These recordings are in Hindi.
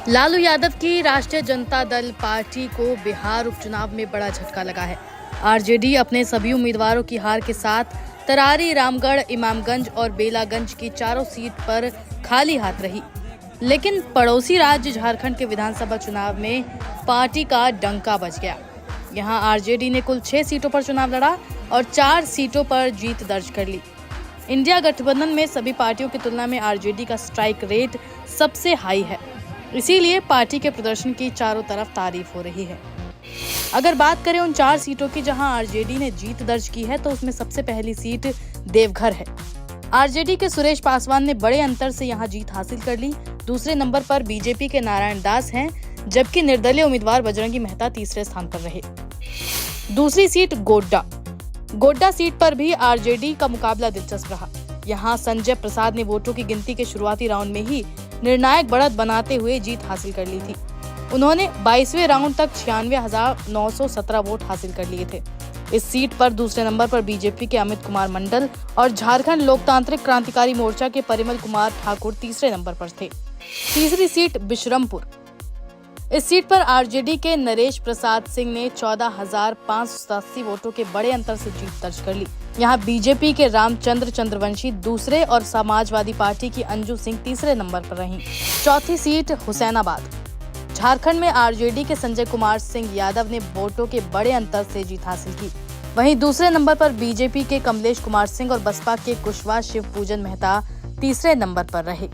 लालू यादव की राष्ट्रीय जनता दल पार्टी को बिहार उपचुनाव में बड़ा झटका लगा है। आरजेडी अपने सभी उम्मीदवारों की हार के साथ तरारी, रामगढ़, इमामगंज और बेलागंज की चारों सीट पर खाली हाथ रही। लेकिन पड़ोसी राज्य झारखंड के विधानसभा चुनाव में पार्टी का डंका बज गया। यहां आरजेडी ने कुल 6 सीटों पर चुनाव लड़ा और 4 सीटों पर जीत दर्ज कर ली। इंडिया गठबंधन में सभी पार्टियों की तुलना में आरजेडी का स्ट्राइक रेट सबसे हाई है, इसीलिए पार्टी के प्रदर्शन की चारों तरफ तारीफ हो रही है। अगर बात करें उन 4 सीटों की जहां आरजेडी ने जीत दर्ज की है, तो उसमें सबसे पहली सीट देवघर है। आरजेडी के सुरेश पासवान ने बड़े अंतर से यहां जीत हासिल कर ली। दूसरे नंबर पर बीजेपी के नारायण दास हैं, जबकि निर्दलीय उम्मीदवार बजरंगी मेहता तीसरे स्थान पर रहे। दूसरी सीट गोड्डा सीट पर भी आरजेडी का मुकाबला दिलचस्प रहा। यहाँ संजय प्रसाद ने वोटों की गिनती के शुरुआती राउंड में ही निर्णायक बढ़त बनाते हुए जीत हासिल कर ली थी। उन्होंने 22वें राउंड तक 96,917 वोट हासिल कर लिए थे। इस सीट पर दूसरे नंबर पर बीजेपी के अमित कुमार मंडल और झारखंड लोकतांत्रिक क्रांतिकारी मोर्चा के परिमल कुमार ठाकुर तीसरे नंबर पर थे। तीसरी सीट बिशरमपुर। इस सीट पर आरजेडी के नरेश प्रसाद सिंह ने 14,587 वोटों के बड़े अंतर से जीत दर्ज कर ली। यहाँ बीजेपी के रामचंद्र चंद्रवंशी दूसरे और समाजवादी पार्टी की अंजू सिंह तीसरे नंबर पर रहीं। चौथी सीट हुसैनाबाद। झारखंड में आरजेडी के संजय कुमार सिंह यादव ने वोटों के बड़े अंतर से जीत हासिल की। वहीं दूसरे नंबर पर बीजेपी के कमलेश कुमार सिंह और बसपा के कुशवाहा शिव पूजन मेहता तीसरे नंबर पर रहे।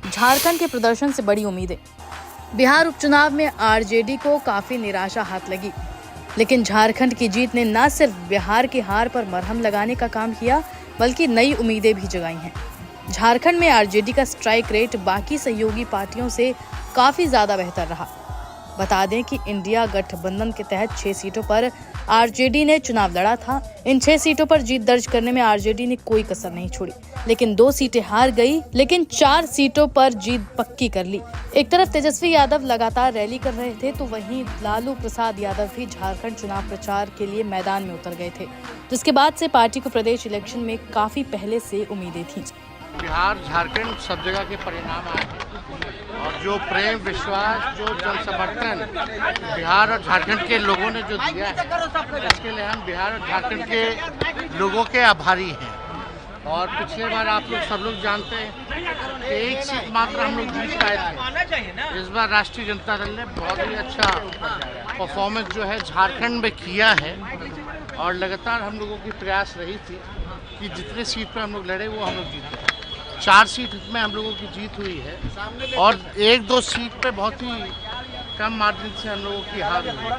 झारखंड के प्रदर्शन से बड़ी उम्मीदें। बिहार उपचुनाव में आरजेडी को काफी निराशा हाथ लगी, लेकिन झारखंड की जीत ने न सिर्फ बिहार की हार पर मरहम लगाने का काम किया, बल्कि नई उम्मीदें भी जगाई हैं। झारखंड में आरजेडी का स्ट्राइक रेट बाकी सहयोगी पार्टियों से काफी ज्यादा बेहतर रहा। बता दें कि इंडिया गठबंधन के तहत 6 सीटों पर आरजेडी ने चुनाव लड़ा था। इन 6 सीटों पर जीत दर्ज करने में आरजेडी ने कोई कसर नहीं छोड़ी, लेकिन 2 सीटें हार गई, लेकिन 4 सीटों पर जीत पक्की कर ली। एक तरफ तेजस्वी यादव लगातार रैली कर रहे थे, तो वहीं लालू प्रसाद यादव भी झारखंड चुनाव प्रचार के लिए मैदान में उतर गए थे, जिसके बाद से पार्टी को प्रदेश इलेक्शन में काफी पहले से उम्मीदें थी। बिहार, झारखंड सब जगह के परिणाम आए हैं और जो प्रेम, विश्वास, जो जन समर्थन बिहार और झारखंड के लोगों ने जो दिया है, इसके लिए हम बिहार और झारखंड के लोगों के आभारी हैं। और पिछले बार आप लोग सब लोग जानते हैं कि 1 सीट मात्र हम लोग जीत पाए थे। इस बार राष्ट्रीय जनता दल ने बहुत ही अच्छा परफॉर्मेंस जो है झारखंड में किया है और लगातार हम लोगों की प्रयास रही थी कि जितने सीट पर हम लोग लड़े वो हम लोग जीते। 4 सीट में हम लोगों की जीत हुई है और 1-2 सीट पे बहुत ही कम मार्जिन से हम लोगों की हार हुई।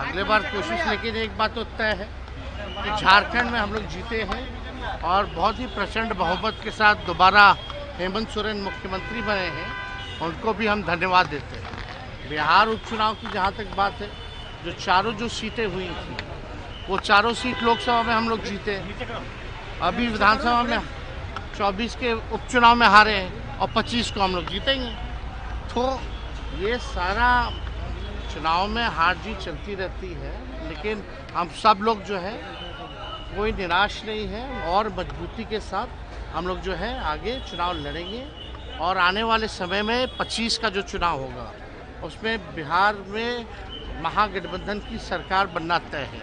अगले बार कोशिश, लेकिन एक बात तो तय है कि झारखंड में हम लोग जीते हैं और बहुत ही प्रचंड बहुमत के साथ दोबारा हेमंत सोरेन मुख्यमंत्री बने हैं, उनको भी हम धन्यवाद देते हैं। बिहार उपचुनाव की जहाँ तक बात है, जो चारों सीटें हुई थी वो चारों सीट लोकसभा में हम लोग जीते। अभी विधानसभा में 24 के उपचुनाव में हारे हैं और 25 को हम लोग जीतेंगे। तो ये सारा चुनाव में हार जीत चलती रहती है, लेकिन हम सब लोग जो है कोई निराश नहीं है और मजबूती के साथ हम लोग जो है आगे चुनाव लड़ेंगे। और आने वाले समय में 25 का जो चुनाव होगा उसमें बिहार में महागठबंधन की सरकार बनना तय है।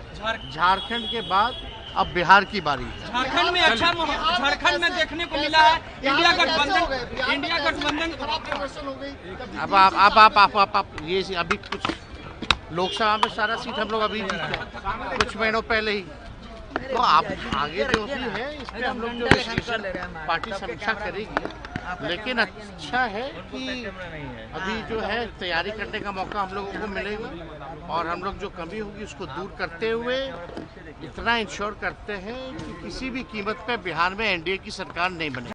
झारखंड के बाद अब बिहार की बारी है। झारखंड में अच्छा झारखंड में देखने को मिला है इंडिया गठबंधन हो गई। अब आप ये अभी कुछ लोकसभा में सारा सीट हम लोग अभी जीते हैं कुछ महीनों पहले ही। तो आप आगे जो भी है इस पर हम लोग जो विश्लेषण पार्टी समीक्षा करेगी, लेकिन अच्छा है कि अभी जो है तैयारी करने का मौका हम लोगों को मिलेगा और हम लोग जो कमी होगी उसको दूर करते हुए इतना इंश्योर करते हैं कि किसी भी कीमत पे बिहार में एनडीए की सरकार नहीं बने।